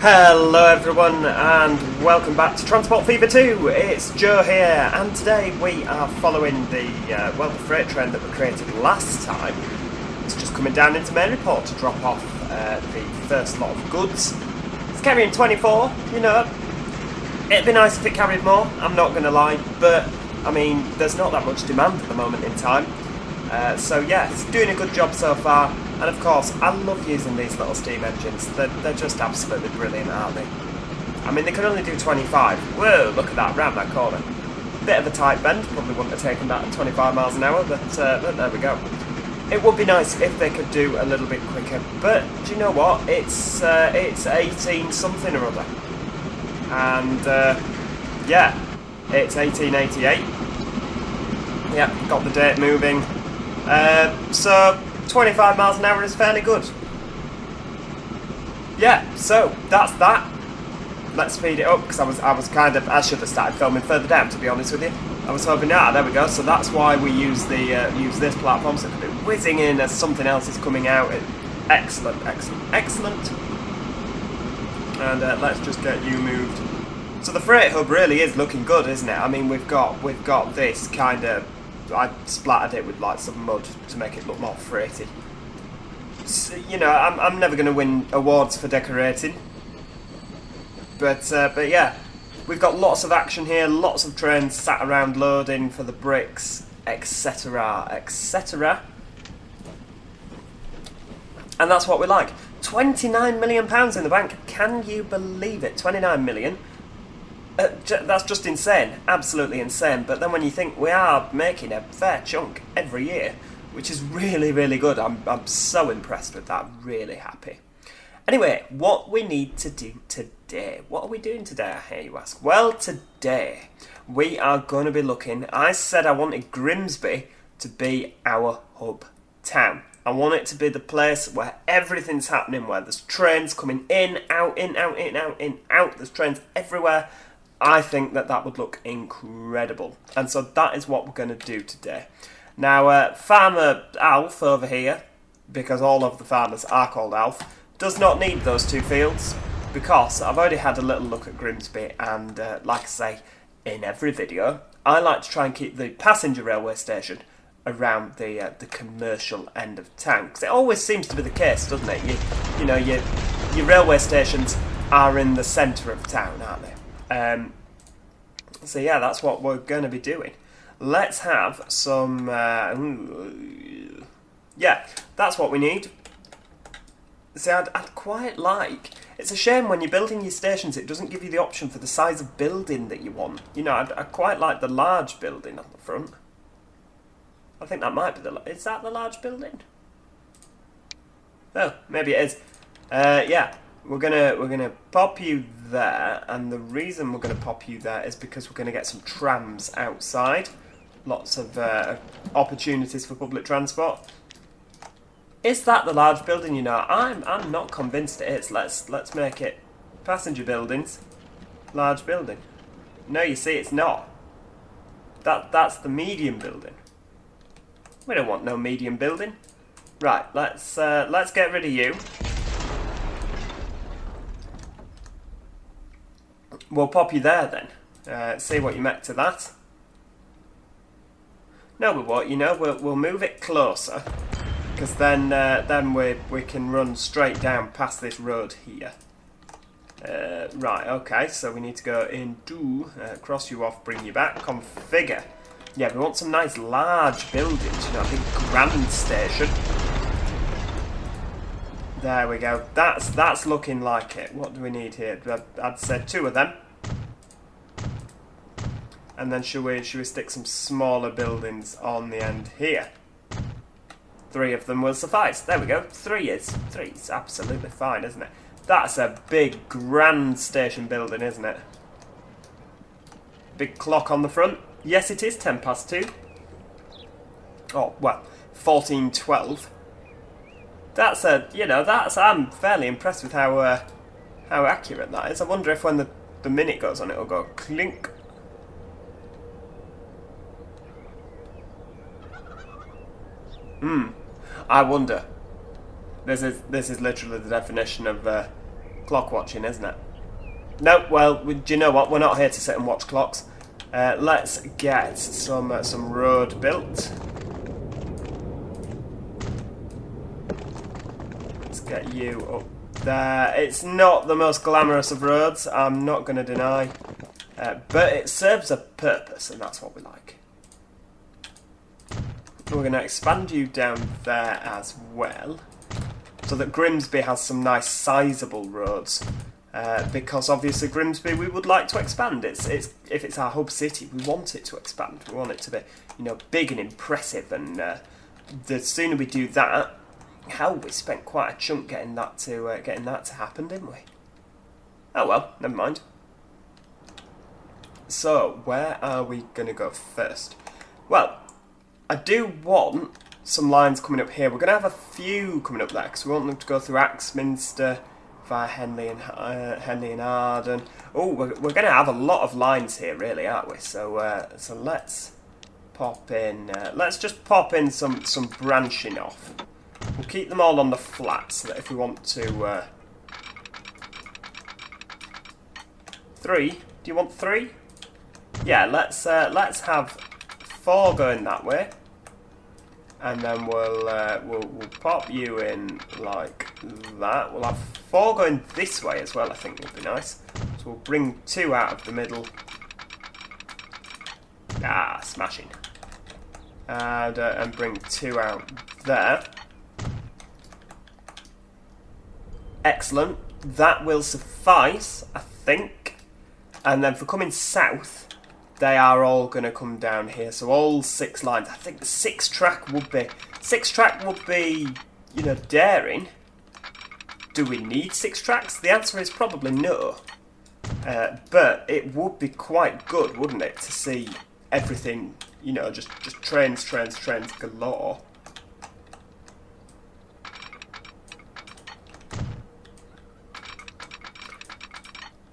Hello everyone and welcome back to Transport Fever 2. It's Joe here, and today we are following the freight train that we created last time. It's just coming down into Maryport to drop off the first lot of goods. It's carrying 24, you know. It'd be nice if it carried more, I'm not going to lie, but I mean, there's not that much demand at the moment in time. So yeah, it's doing a good job so far. And of course, I love using these little steam engines. They're just absolutely brilliant, aren't they? I mean, they can only do 25. Whoa, look at that, round that corner. Bit of a tight bend, probably wouldn't have taken that at 25 miles an hour, but there we go. It would be nice if they could do a little bit quicker, but do you know what? It's 18 something or other. And yeah, it's 1888. Yeah, got the date moving. So 25 miles an hour is fairly good. Yeah, so that's that. Let's speed it up because I should have started filming further down, to be honest with you. I was hoping, there we go. So that's why we use this platform, so it can be whizzing in as something else is coming out. Excellent, excellent, excellent. And let's just get you moved. So the freight hub really is looking good, isn't it? I mean, we've got this kind of. I splattered it with like some mud to make it look more freighty. So, you know, I'm never going to win awards for decorating, but yeah, we've got lots of action here, lots of trains sat around loading for the bricks, etc., etc. And that's what we like. £29 million in the bank. Can you believe it? 29 million. That's just insane, absolutely insane. But then when you think we are making a fair chunk every year, which is really, really good, I'm so impressed with that, really happy. Anyway, what we need to do today. What are we doing today, I hear you ask? Well, today we are going to be looking, I said I wanted Grimsby to be our hub town. I want it to be the place where everything's happening, where there's trains coming in, out, in, out, in, out, in, out. There's trains everywhere. I think that would look incredible. And so that is what we're going to do today. Now, Farmer Alf over here, because all of the farmers are called Alf, does not need those two fields, because I've already had a little look at Grimsby, and like I say, in every video, I like to try and keep the passenger railway station around the commercial end of town, because it always seems to be the case, doesn't it? You know, your railway stations are in the centre of town, aren't they? So yeah, that's what we're going to be doing. Let's have some. Yeah, that's what we need. See, I'd quite like. It's a shame when you're building your stations, it doesn't give you the option for the size of building that you want. You know, I'd quite like the large building on the front. I think that might be Is that the large building? Oh, maybe it is. Yeah. We're gonna pop you there, and the reason we're gonna pop you there is because we're gonna get some trams outside. Lots of opportunities for public transport. Is that the large building? You know, I'm not convinced it is. Let's make it passenger buildings, large building. No, you see, it's not. That's the medium building. We don't want no medium building. Right, let's get rid of you. We'll pop you there then. See what you make to that. No, we won't. You know, we'll move it closer, because then we can run straight down past this road here. Right. Okay. So we need to go into cross you off, bring you back, configure. Yeah, we want some nice large buildings. You know, a big Grande station. There we go. That's looking like it. What do we need here? I'd say 2 of them. And then should we stick some smaller buildings on the end here? 3 of them will suffice. There we go. 3 is absolutely fine, isn't it? That's a big Grande station building, isn't it? Big clock on the front. Yes, it is 2:10. Oh well, 14:12. I'm fairly impressed with how accurate that is. I wonder if when the minute goes on, it'll go clink. I wonder. This is literally the definition of clock watching, isn't it? No, well, do you know what? We're not here to sit and watch clocks. Let's get some road built. Let's get you up there. It's not the most glamorous of roads, I'm not going to deny. But it serves a purpose, and that's what we like. We're going to expand you down there as well, so that Grimsby has some nice sizable roads. Because obviously Grimsby we would like to expand. If it's our hub city, we want it to expand. We want it to be, you know, big and impressive. And the sooner we do that, hell, we spent quite a chunk getting that to happen, didn't we? Oh well, never mind. So where are we going to go first? Well, I do want some lines coming up here. We're going to have a few coming up there because we want them to go through Axminster, via Henley and Arden. Oh, we're going to have a lot of lines here, really, aren't we? So let's pop in. Let's just pop in some branching off. We'll keep them all on the flat so that if we want to. 3. Do you want 3? Yeah, let's have 4 going that way. And then we'll pop you in like that. We'll have 4 going this way as well, I think would be nice. So we'll bring 2 out of the middle. Ah, smashing. And bring 2 out there. Excellent. That will suffice, I think. And then for coming south, they are all going to come down here. So all 6 lines. I think the 6 track would be, you know, daring. Do we need 6 tracks? The answer is probably no. But it would be quite good, wouldn't it, to see everything, you know, just trains galore.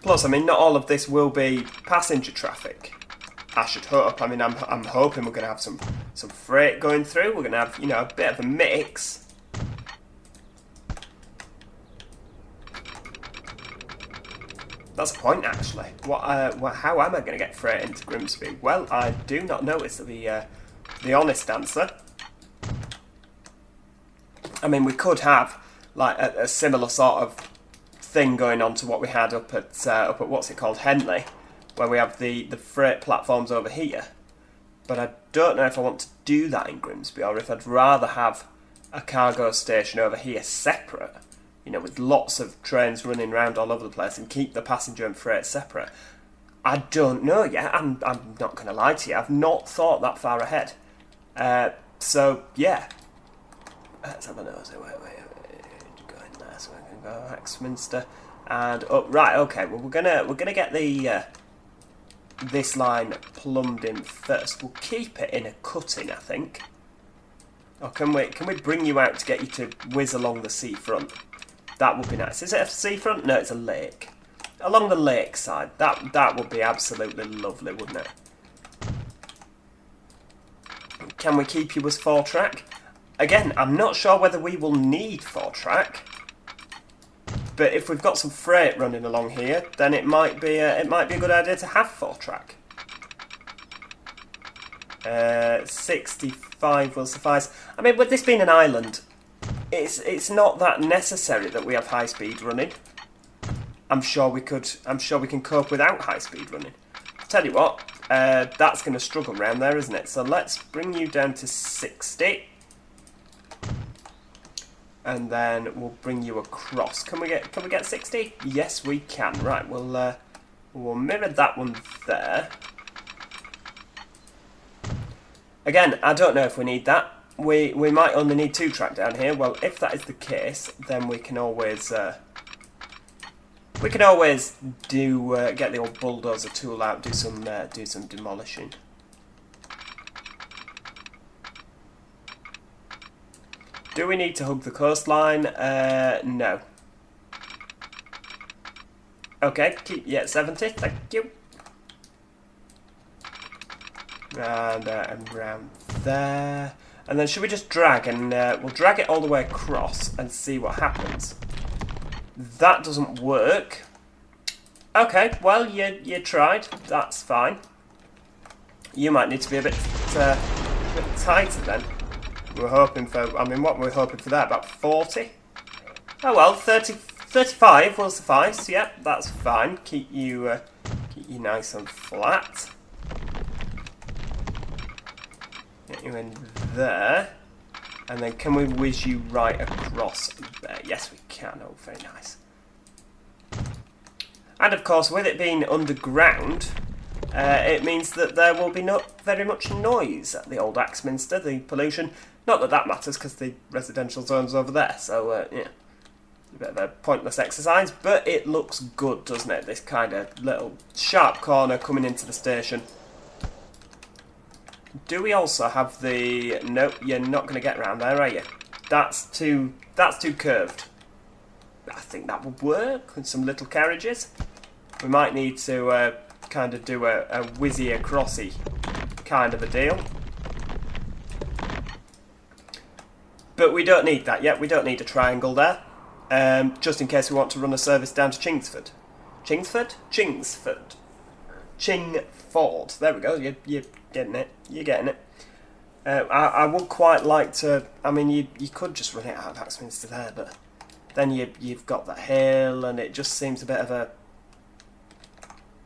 Plus, I mean, not all of this will be passenger traffic. I should hope. I mean, I'm hoping we're going to have some freight going through. We're going to have, you know, a bit of a mix. That's a point, actually. How am I going to get freight into Grimsby? Well, I do not know. Is the honest answer. I mean, we could have like a similar sort of thing going on to what we had up at what's it called, Henley, where we have the freight platforms over here. But I don't know if I want to do that in Grimsby, or if I'd rather have a cargo station over here separate, you know, with lots of trains running around all over the place, and keep the passenger and freight separate. I don't know yet. I'm not going to lie to you. I've not thought that far ahead. So yeah, let's have a nose. Wait. Go in there, so we can go Axminster and up. Right. Okay. Well, we're gonna get the this line plumbed in first. We'll keep it in a cutting, I think. Or can we bring you out to get you to whiz along the seafront? That would be nice. Is it a seafront? No, it's a lake. Along the lake side. That would be absolutely lovely, wouldn't it? Can we keep you as 4-track? Again, I'm not sure whether we will need 4-track. But if we've got some freight running along here, then it might be a good idea to have 4-track. 65 will suffice. I mean, with this being an island, it's not that necessary that we have high speed running. I'm sure we can cope without high speed running. Tell you what, that's going to struggle around there, isn't it? So let's bring you down to 60. And then we'll bring you across. Can we get 60? Yes, we can. Right, we'll mirror that one there. Again, I don't know if we need that. We might only need 2-track down here. Well, if that is the case, then we can always do get the old bulldozer tool out, do some demolishing. Do we need to hug the coastline? No. Okay, keep you at 70, thank you. And around there. And then should we just drag, and we'll drag it all the way across and see what happens. That doesn't work. Okay, well, you tried. That's fine. You might need to be a bit tighter then. We were hoping for, I mean, what were we hoping for there? About 40? Oh well, 35 will suffice. Yep, that's fine. Keep you nice and flat. Get you in there. And then can we whiz you right across there? Yes, we can. Oh, very nice. And of course, with it being underground, it means that there will be not very much noise at the old Axminster, the pollution. Not that that matters, because the residential zone's over there, so, yeah. A bit of a pointless exercise, but it looks good, doesn't it? This kind of little sharp corner coming into the station. Do we also have the... Nope, you're not going to get round there, are you? That's too curved. I think that would work with some little carriages. We might need to kind of do a whizzy acrossy kind of a deal. But we don't need that yet. We don't need a triangle there. Just in case we want to run a service down to Chingsford. Chingsford? Chingsford. Chingford. There we go. You're getting it. You're getting it. I would quite like to... I mean, you could just run it out of Axminster there, but then you've got that hill, and it just seems a bit of a...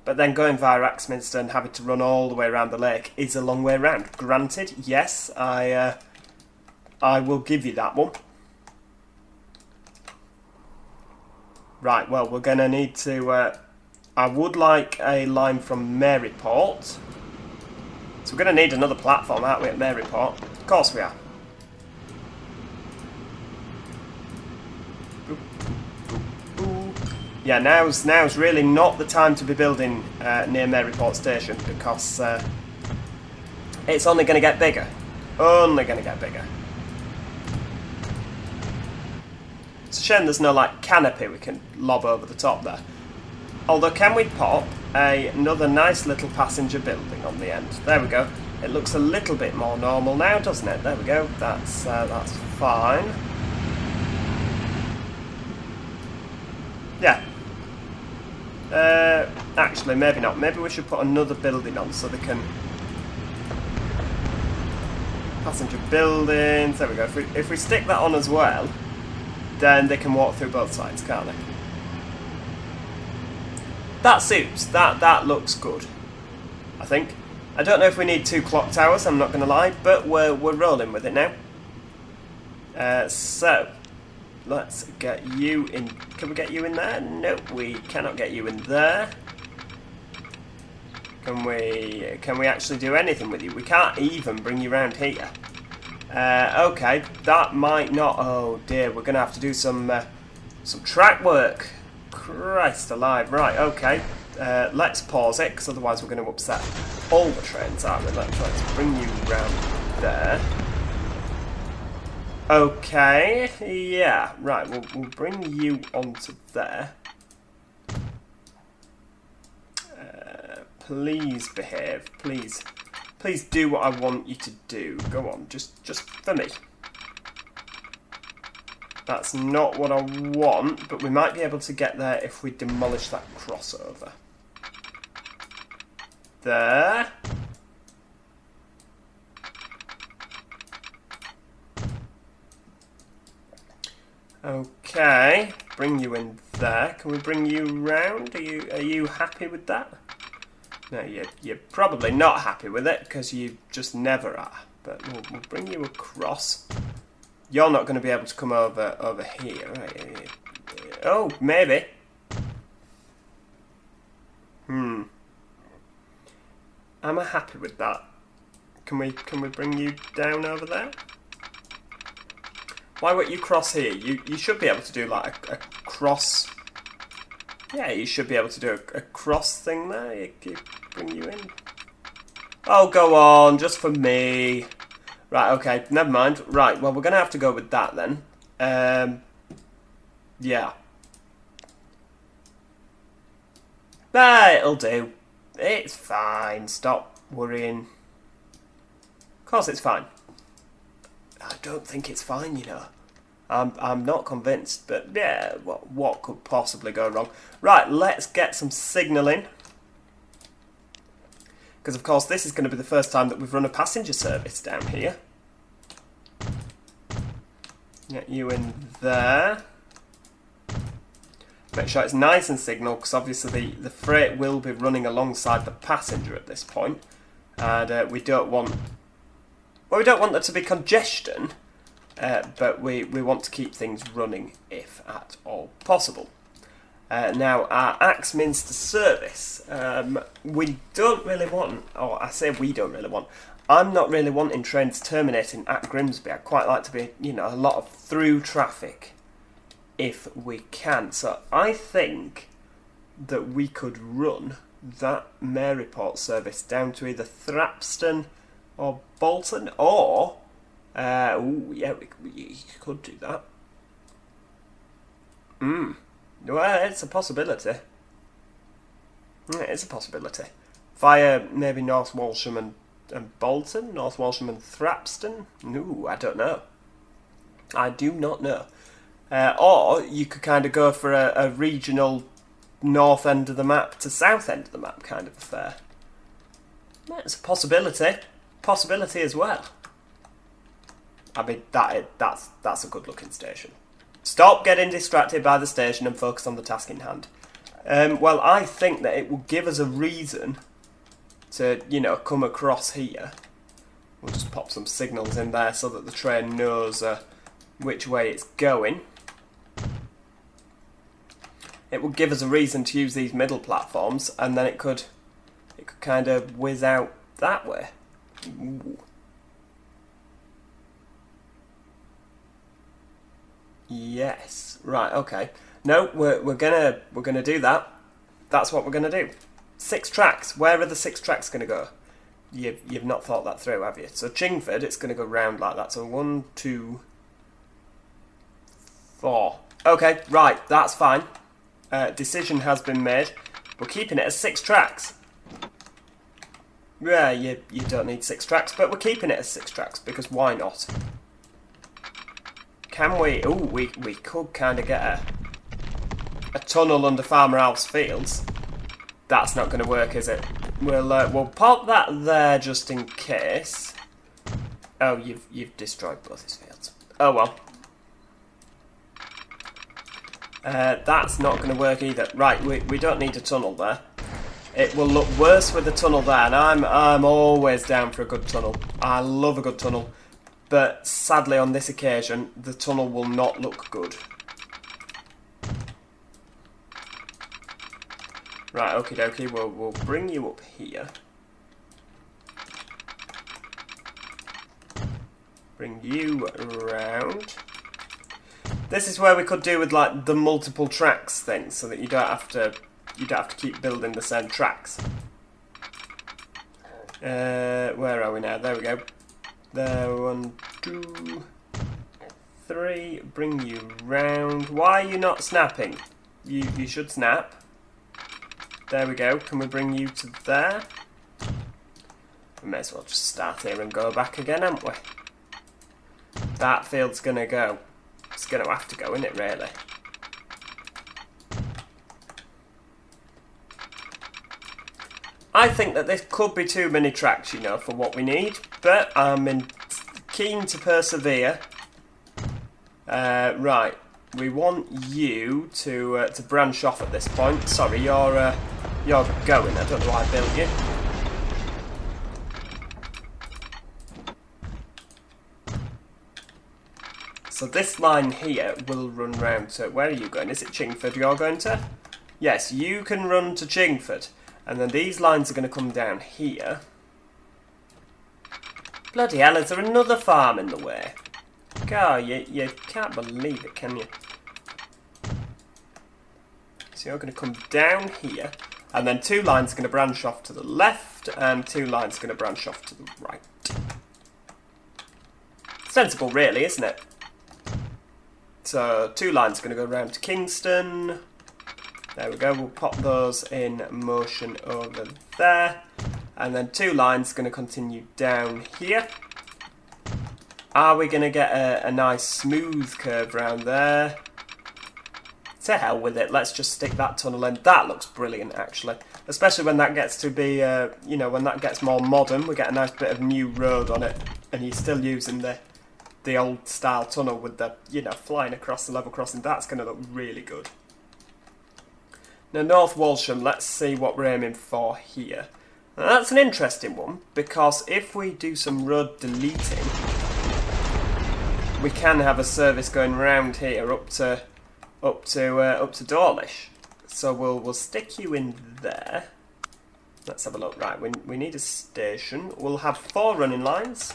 But then going via Axminster and having to run all the way around the lake is a long way round. Granted, yes, I will give you that one. Right, well, we're going to need to... I would like a line from Maryport. So we're going to need another platform, aren't we, at Maryport? Of course we are. Yeah, now's really not the time to be building near Maryport Station, because it's only going to get bigger. Only going to get bigger. It's a shame there's no, like, canopy we can lob over the top there. Although, can we pop another nice little passenger building on the end? There we go. It looks a little bit more normal now, doesn't it? There we go. That's fine. Yeah. Actually, maybe not. Maybe we should put another building on so they can... Passenger buildings. There we go. If we stick that on as well, then they can walk through both sides, can't they? That suits. That looks good, I think. I don't know if we need 2 clock towers, I'm not going to lie, but we're rolling with it now. So, let's get you in. Can we get you in there? Nope, we cannot get you in there. Can we actually do anything with you? We can't even bring you round here. Okay, that might not... Oh dear, we're going to have to do some track work. Christ alive. Right, okay. Let's pause it, because otherwise we're going to upset all the trains, aren't we? Let's bring you round there. Okay, yeah, right, we'll bring you onto there. Please behave, please. Please do what I want you to do. Go on, just for me. That's not what I want, but we might be able to get there if we demolish that crossover. There. Okay, bring you in there. Can we bring you round? Are you happy with that? No, you're probably not happy with it, because you just never are. But we'll bring you across. You're not going to be able to come over here, right? Oh, maybe. Am I happy with that? Can we bring you down over there? Why won't you cross here? You should be able to do like a cross. Yeah, you should be able to do a cross thing there. You bring you in. Oh, go on, just for me. Right, okay, never mind. Right, well, we're going to have to go with that then. Yeah. Ah, it'll do. It's fine. Stop worrying. Of course it's fine. I don't think it's fine, you know. I'm not convinced, but yeah, what could possibly go wrong? Right, let's get some signalling. Because, of course, this is going to be the first time that we've run a passenger service down here. Get you in there. Make sure it's nice and signal, because obviously the freight will be running alongside the passenger at this point. And we don't want... Well, we don't want there to be congestion, but we want to keep things running if at all possible. Now, our Axminster service, we don't really want, or I say we don't really want, I'm not really wanting trains terminating at Grimsby. I'd quite like to be, you know, a lot of through traffic if we can. So I think that we could run that Maryport service down to either Thrapston or Bolton, or, yeah, you could do that. Well, it's a possibility. It's a possibility. Via maybe North Walsham and Bolton, North Walsham and Thrapston? No, I don't know. I do not know. Or you could kind of go for a regional north end of the map to south end of the map kind of affair. It's a possibility. Possibility as well. I mean, that's a good looking station. Stop getting distracted by the station and focus on the task in hand. Well, I think that it will give us a reason to, you know, come across here. We'll just pop some signals in there so that the train knows which way it's going. It will give us a reason to use these middle platforms, and then it could kind of whiz out that way. Ooh. Yes. Right. Okay. No, we're gonna do that. That's what we're gonna do. 6 tracks. Where are the 6 tracks gonna go? You've not thought that through, have you? So Chingford, it's gonna go round like that. So 1, 2, 4. Okay. Right. That's fine. Decision has been made. We're keeping it as 6 tracks. Yeah, you don't need 6 tracks, but we're keeping it as 6 tracks because why not? Can we... Ooh, we could kind of get a tunnel under Farmer Alf's fields. That's not going to work, is it? We'll pop that there just in case. Oh, you've destroyed both his fields. Oh well. That's not going to work either. Right, we don't need a tunnel there. It will look worse with a tunnel there, and I'm always down for a good tunnel. I love a good tunnel. But sadly on this occasion, the tunnel will not look good. Right, okie dokie, we'll bring you up here. Bring you around. This is where we could do with like the multiple tracks thing, so that you don't have to keep building the same tracks. Where are we now? There we go. There, 1, 2, 3. Bring you round. Why are you not snapping? You should snap. There we go. Can we bring you to there? We may as well just start here and go back again, haven't we? That field's gonna go. It's gonna have to go, isn't it, really? I think that this could be too many tracks, you know, for what we need, but I'm keen to persevere. Right, we want you to branch off at this point. Sorry, you're going. I don't know why I built you. So this line here will run round to... Where are you going? Is it Chingford you're going to? Yes, you can run to Chingford. And then these lines are going to come down here. Bloody hell, is there another farm in the way? God, you can't believe it, can you? So you're going to come down here. And then 2 lines are going to branch off to the left. And 2 lines are going to branch off to the right. Sensible, really, isn't it? So 2 lines are going to go round to Kingston. There we go, we'll pop those in motion over there. And then 2 lines going to continue down here. Are we going to get a nice smooth curve round there? To hell with it, let's just stick that tunnel in. That looks brilliant, actually. Especially when that gets to be, you know, when that gets more modern, we get a nice bit of new road on it. And you're still using the old style tunnel with the, you know, flying across the level crossing. That's going to look really good. Now, North Walsham, let's see what we're aiming for here. Now, that's an interesting one, because if we do some road deleting, we can have a service going round here up to Dawlish. So we'll stick you in there. Let's have a look. Right, we need a station. We'll have 4 running lines.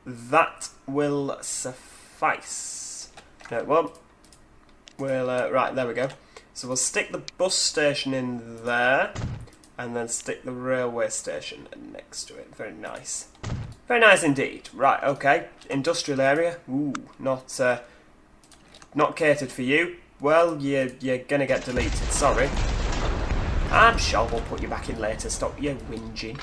That will suffice. No, it won't. We'll right, there we go. So we'll stick the bus station in there, and then stick the railway station next to it. Very nice. Very nice indeed. Right, okay. Industrial area. Ooh, not catered for you. Well, you're gonna get deleted. Sorry. I'm sure we'll put you back in later. Stop your whinging.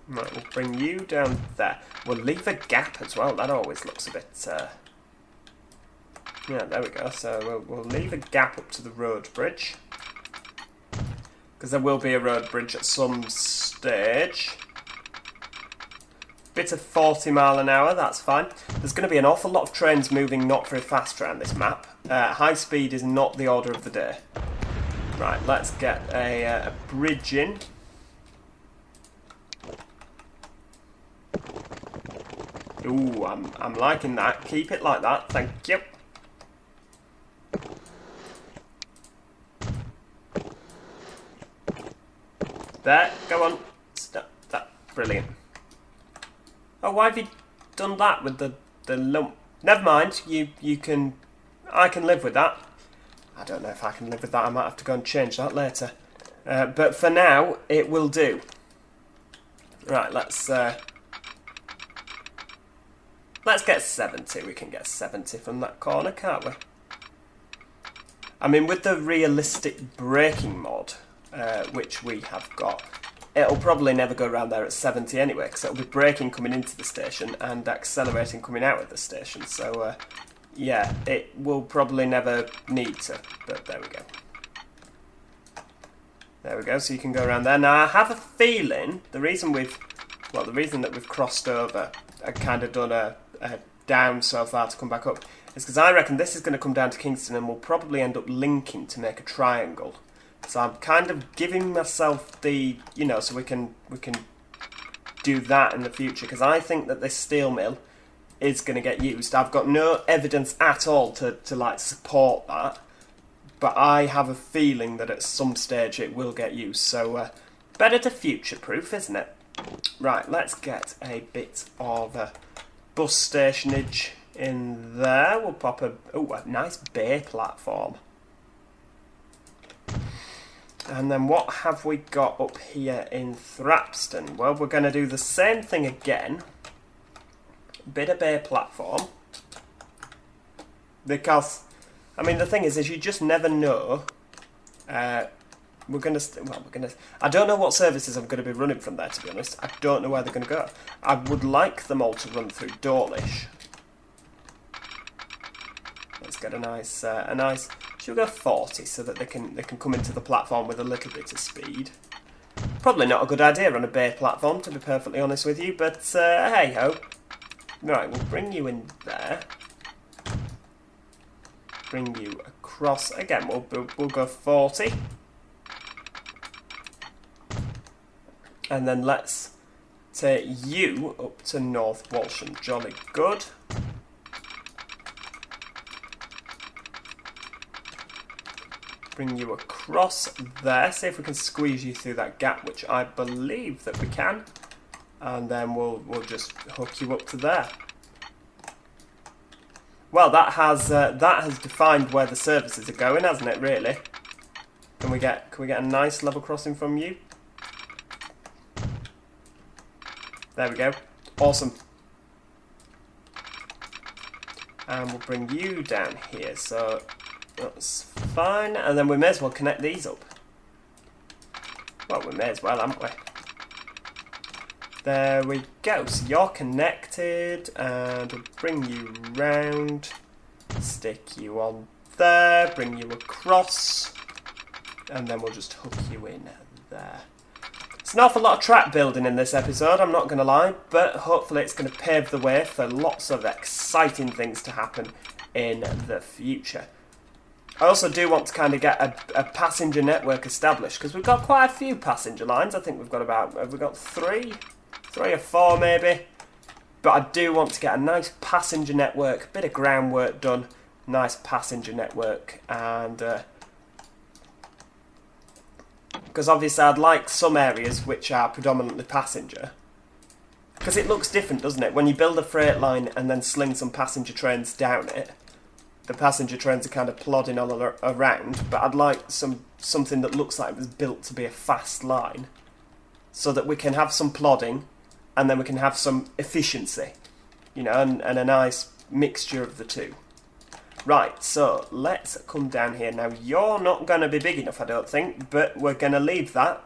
Right, we'll bring you down there. We'll leave a gap as well. That always looks a bit... Yeah, there we go. So we'll leave a gap up to the road bridge. Because there will be a road bridge at some stage. Bit of 40 mile an hour, that's fine. There's going to be an awful lot of trains moving not very fast around this map. High speed is not the order of the day. Right, let's get a bridge in. Ooh, I'm liking that. Keep it like that, thank you. There, go on. Stop that. Brilliant. Oh, why have you done that with the lump? Never mind. You can... I can live with that. I don't know if I can live with that. I might have to go and change that later. But for now, it will do. Right, let's get 70. We can get 70 from that corner, can't we? I mean, with the realistic braking mod, which we have got, it'll probably never go around there at 70 anyway, because it'll be braking coming into the station and accelerating coming out of the station. So, yeah, it will probably never need to, but there we go. There we go, so you can go around there. Now, I have a feeling the reason that we've crossed over and kind of done a down so far to come back up is because I reckon this is going to come down to Kingston and we'll probably end up linking to make a triangle. So I'm kind of giving myself the, you know, so we can do that in the future, because I think that this steel mill is going to get used. I've got no evidence at all to like support that, but I have a feeling that at some stage it will get used. So better to future-proof, isn't it? Right, let's get a bit of bus stationage in there. We'll pop a nice bay platform. And then what have we got up here in Thrapston? Well, we're going to do the same thing again. Bit of bay platform. Because, I mean, the thing is you just never know. I don't know what services I'm going to be running from there, to be honest. I don't know where they're going to go. I would like them all to run through Dawlish. Let's get a nice, should we go 40 so that they can come into the platform with a little bit of speed. Probably not a good idea on a bay platform, to be perfectly honest with you, but hey ho. Right, we'll bring you in there. Bring you across again. We'll go 40. And then let's take you up to North Walsham. Jolly good. Bring you across there. See if we can squeeze you through that gap, which I believe that we can. And then we'll just hook you up to there. Well, that has defined where the services are going, hasn't it? Really? Can we get a nice level crossing from you? There we go. Awesome. And we'll bring you down here. So that's fine. And then we may as well connect these up. Well, we may as well, haven't we? There we go. So you're connected, and we'll bring you round. Stick you on there, bring you across, and then we'll just hook you in there. It's an awful lot of track building in this episode, I'm not going to lie, but hopefully it's going to pave the way for lots of exciting things to happen in the future. I also do want to kind of get a passenger network established, because we've got quite a few passenger lines. I think we've got about, have we got three or four maybe? But I do want to get a nice passenger network, bit of groundwork done, nice passenger network, and because obviously I'd like some areas which are predominantly passenger, because it looks different, doesn't it? When you build a freight line and then sling some passenger trains down it, the passenger trains are kind of plodding all around, but I'd like something that looks like it was built to be a fast line, so that we can have some plodding, and then we can have some efficiency, you know, and a nice mixture of the two. Right, so let's come down here. Now, you're not going to be big enough, I don't think, but we're going to leave that.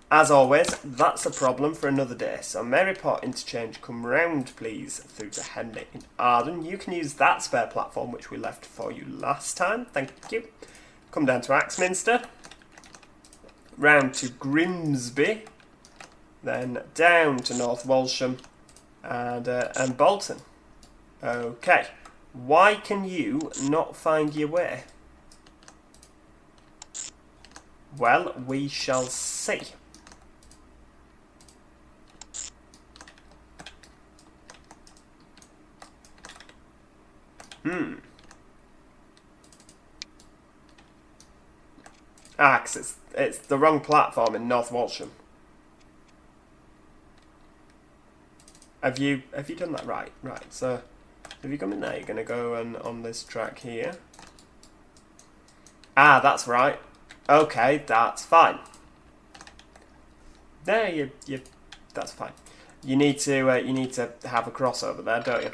As always, that's a problem for another day. So, Maryport Interchange, come round, please, through to Henley in Arden. You can use that spare platform, which we left for you last time. Thank you. Come down to Axminster. Round to Grimsby. Then down to North Walsham. And Bolton. Okay. Why can you not find your way? Well, we shall see. Ah, 'cause it's the wrong platform in North Walsham. Have you done that right? Right, so if you come in there, you're going to go on this track here. Ah, that's right. Okay, that's fine. There, you that's fine. You need to have a crossover there, don't you?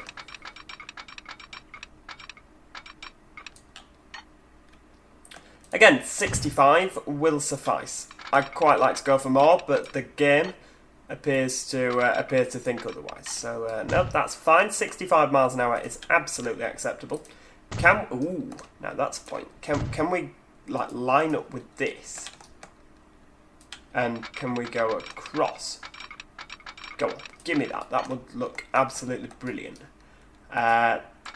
Again, 65 will suffice. I'd quite like to go for more, but the game appears to think otherwise. So no, that's fine. 65 miles an hour is absolutely acceptable. Now that's a point. Can we like line up with this? And can we go across? Go on, give me that. That would look absolutely brilliant.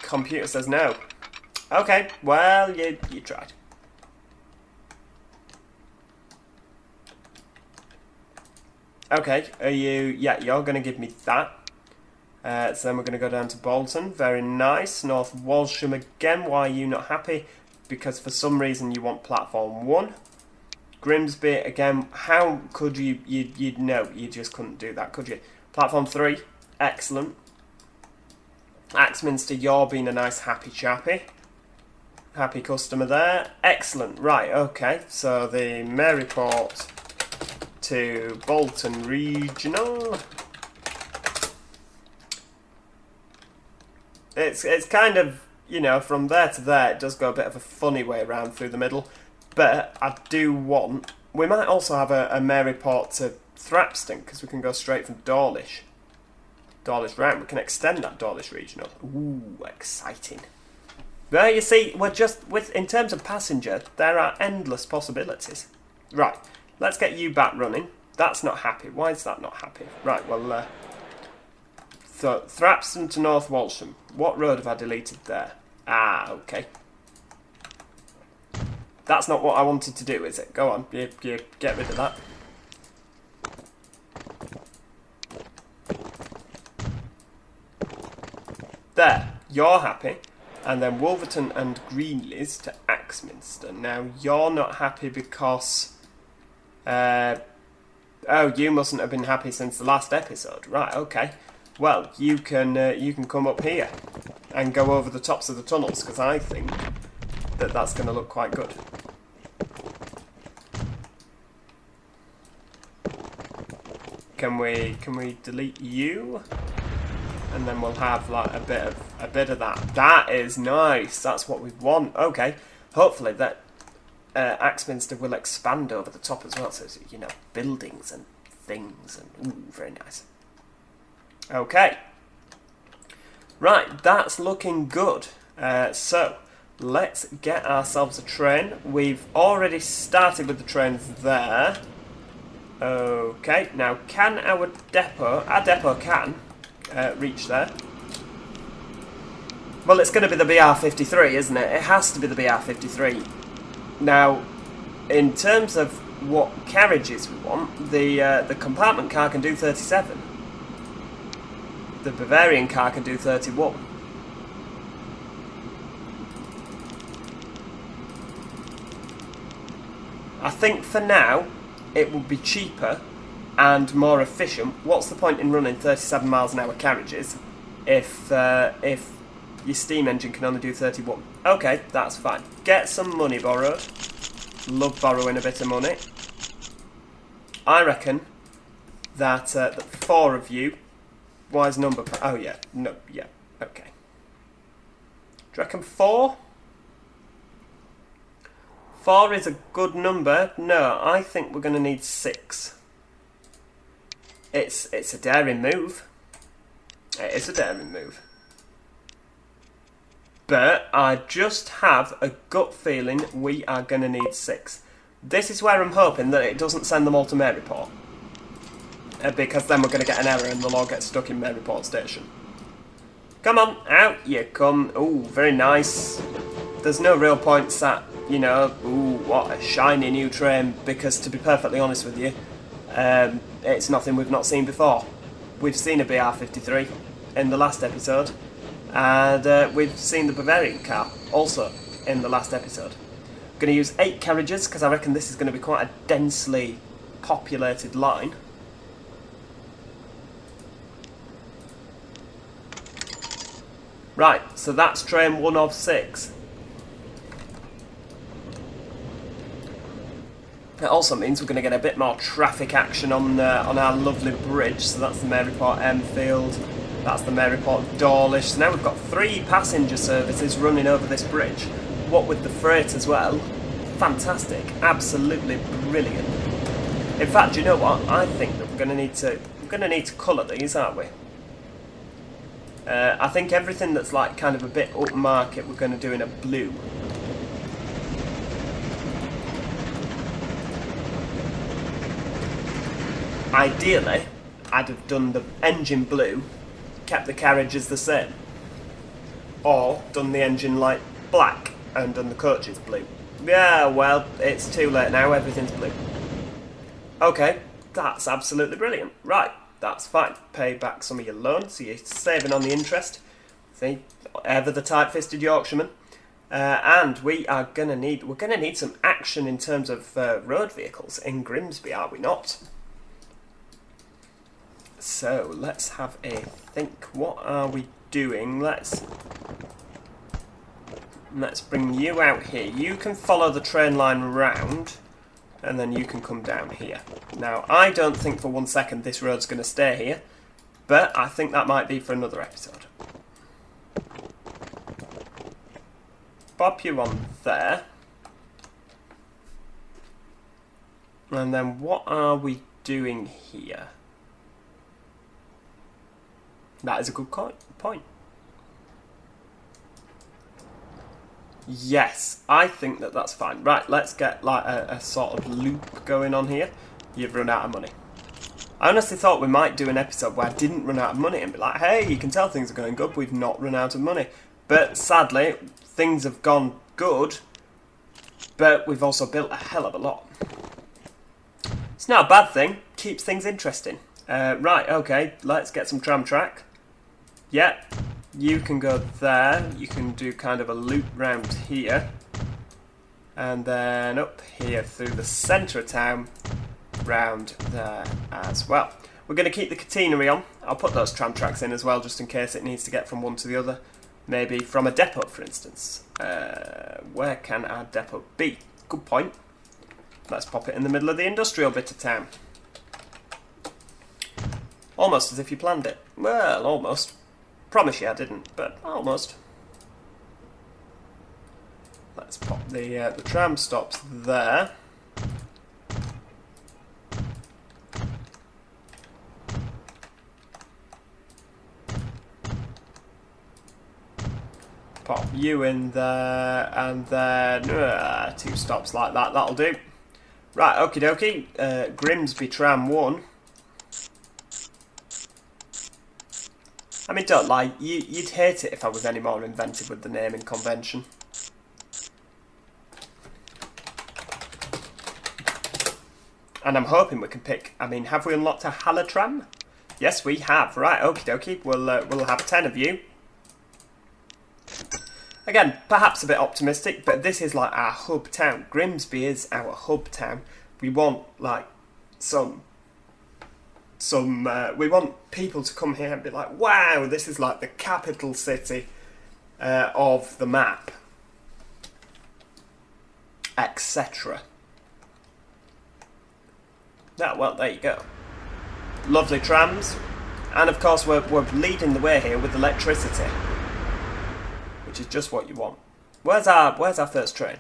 Computer says no. Okay, well you tried. Okay, you're going to give me that. So then we're going to go down to Bolton. Very nice. North Walsham again. Why are you not happy? Because for some reason you want platform 1. Grimsby again. How could you no, you just couldn't do that, could you? Platform 3. Excellent. Axminster, you're being a nice happy chappy. Happy customer there. Excellent. Right, okay. So the Maryport to Bolton Regional. It's kind of, you know, from there to there, it does go a bit of a funny way around through the middle. But I do want... We might also have a Maryport to Thrapston, because we can go straight from Dawlish. Dawlish round. We can extend that Dawlish Regional. Ooh, exciting. Well, you see, we're just... in terms of passenger, there are endless possibilities. Right. Let's get you back running. That's not happy. Why is that not happy? Right, well, so Thrapston to North Walsham. What road have I deleted there? Ah, okay. That's not what I wanted to do, is it? Go on, you get rid of that. There, you're happy. And then Wolverton and Greenleys to Axminster. Now, you're not happy because... oh, you mustn't have been happy since the last episode. Right, okay. Well, you can come up here and go over the tops of the tunnels, because I think that that's going to look quite good. Can we delete you? And then we'll have like a bit of that. That is nice. That's what we want. Okay. Hopefully that Axminster will expand over the top as well, so you know, buildings and things, and ooh, very nice. Okay, right, that's looking good. So let's get ourselves a train. We've already started with the trains there. Okay, now can our depot can reach there? Well, it's going to be the BR53, isn't it? It has to be the BR53. Now, in terms of what carriages we want, the compartment car can do 37. The Bavarian car can do 31. I think for now, it will be cheaper and more efficient. What's the point in running 37 miles an hour carriages if your steam engine can only do 31? Okay, that's fine. Get some money borrowed. Love borrowing a bit of money. I reckon that, that 4 of you... Wise number... Oh, yeah. No, yeah. Okay. Do you reckon 4? 4 is a good number. No, I think we're going to need 6. It's a daring move. It is a daring move. But I just have a gut feeling we are going to need 6. This is where I'm hoping that it doesn't send them all to Maryport. Because then we're going to get an error and they'll all get stuck in Maryport Station. Come on, out you come. Ooh, very nice. There's no real point sat, you know, ooh, what a shiny new train, because to be perfectly honest with you, it's nothing we've not seen before. We've seen a BR53 in the last episode, and we've seen the Bavarian car also in the last episode. I'm going to use 8 carriages because I reckon this is going to be quite a densely populated line. Right, so that's train 1 of 6. It also means we're going to get a bit more traffic action on our lovely bridge. So that's the Maryport Enfield, that's the Maryport Dawlish. So now we've got 3 passenger services running over this bridge. What with the freight as well. Fantastic, absolutely brilliant. In fact, do you know what? I think that we're going to need to colour these, aren't we? I think everything that's like kind of a bit upmarket we're going to do in a blue. Ideally, I'd have done the engine blue, kept the carriages the same. Or done the engine like black and done the coaches blue. Yeah, well, it's too late now, everything's blue. Okay, that's absolutely brilliant. Right. That's fine. Pay back some of your loans, so you're saving on the interest. See, ever the tight-fisted Yorkshireman. And we're gonna need some action in terms of road vehicles in Grimsby, are we not? So let's have a think. What are we doing? Let's bring you out here. You can follow the train line round. And then you can come down here. Now, I don't think for 1 second this road's going to stay here, but I think that might be for another episode. Pop you on there. And then what are we doing here? That is a good point. Yes, I think that that's fine. Right, let's get like a sort of loop going on here. You've run out of money. I honestly thought we might do an episode where I didn't run out of money and be like, hey, you can tell things are going good, we've not run out of money. But sadly, things have gone good, but we've also built a hell of a lot. It's not a bad thing, keeps things interesting. Right, okay, let's get some tram track. Yep. You can go there, you can do kind of a loop round here, and then up here through the centre of town, round there as well. We're going to keep the catenary on. I'll put those tram tracks in as well, just in case it needs to get from one to the other. Maybe from a depot, for instance. Where can our depot be? Good point. Let's pop it in the middle of the industrial bit of town. Almost as if you planned it. Well, almost. Promise you I didn't, but almost. Let's pop the tram stops there. Pop you in there, and then 2 stops like that. That'll do. Right, okie dokie. Grimsby tram 1. I mean, don't lie. You'd hate it if I was any more inventive with the naming convention. And I'm hoping we can pick... I mean, have we unlocked a Haller tram? Yes, we have. Right, okie dokie. We'll have 10 of you. Again, perhaps a bit optimistic, but this is like our hub town. Grimsby is our hub town. We want, like, we want people to come here and be like, wow, this is like the capital city of the map, etc. Well, there you go. Lovely trams, and of course we're leading the way here with electricity, which is just what you want. Where's our first train?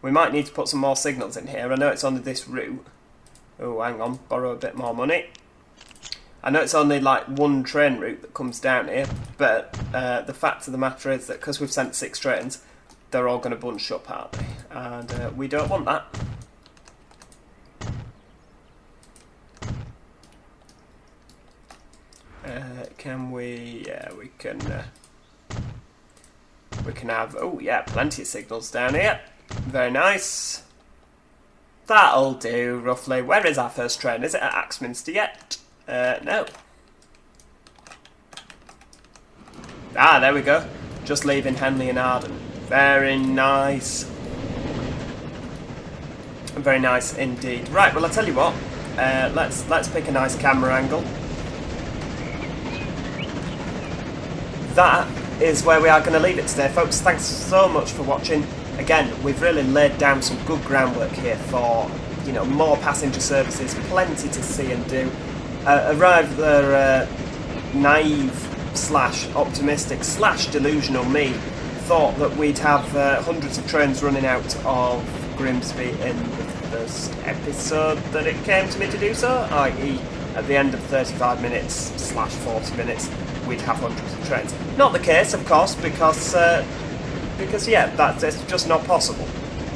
We might need to put some more signals in here. I know it's only this route. Oh, hang on, borrow a bit more money. I know it's only like one train route that comes down here, but the fact of the matter is that because we've sent 6 trains, they're all going to bunch up, aren't they? And we don't want that. Can we? Yeah, we can have. Oh yeah, plenty of signals down here. Very nice. That'll do, roughly. Where is our first train? Is it at Axminster yet? No. Ah, there we go. Just leaving Henley and Arden. Very nice. Very nice indeed. Right, well, I'll tell you what. Let's pick a nice camera angle. That is where we are going to leave it today, folks. Thanks so much for watching. Again, we've really laid down some good groundwork here for, you know, more passenger services, plenty to see and do. A rather naive / optimistic / delusional me thought that we'd have hundreds of trains running out of Grimsby in the first episode that it came to me to do so, i.e. at the end of 35 minutes / 40 minutes, we'd have hundreds of trains. Not the case, of course, because yeah, that's just not possible.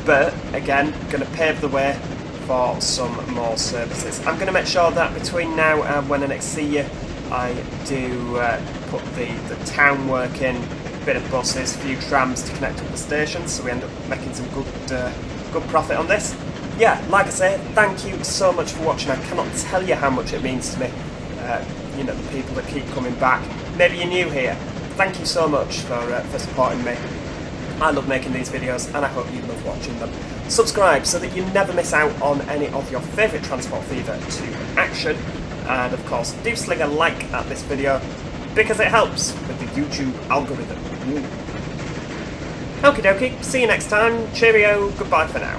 But again, going to pave the way for some more services. I'm going to make sure that between now and when I next see you, I do put the town work in, a bit of buses, a few trams to connect up the stations, so we end up making some good profit on this. Yeah, like I say, thank you so much for watching. I cannot tell you how much it means to me. You know, the people that keep coming back. Maybe you're new here. Thank you so much for supporting me. I love making these videos, and I hope you love watching them. Subscribe so that you never miss out on any of your favourite Transport Fever 2 action. And of course, do sling a like at this video, because it helps with the YouTube algorithm. Okie dokie, see you next time. Cheerio, goodbye for now.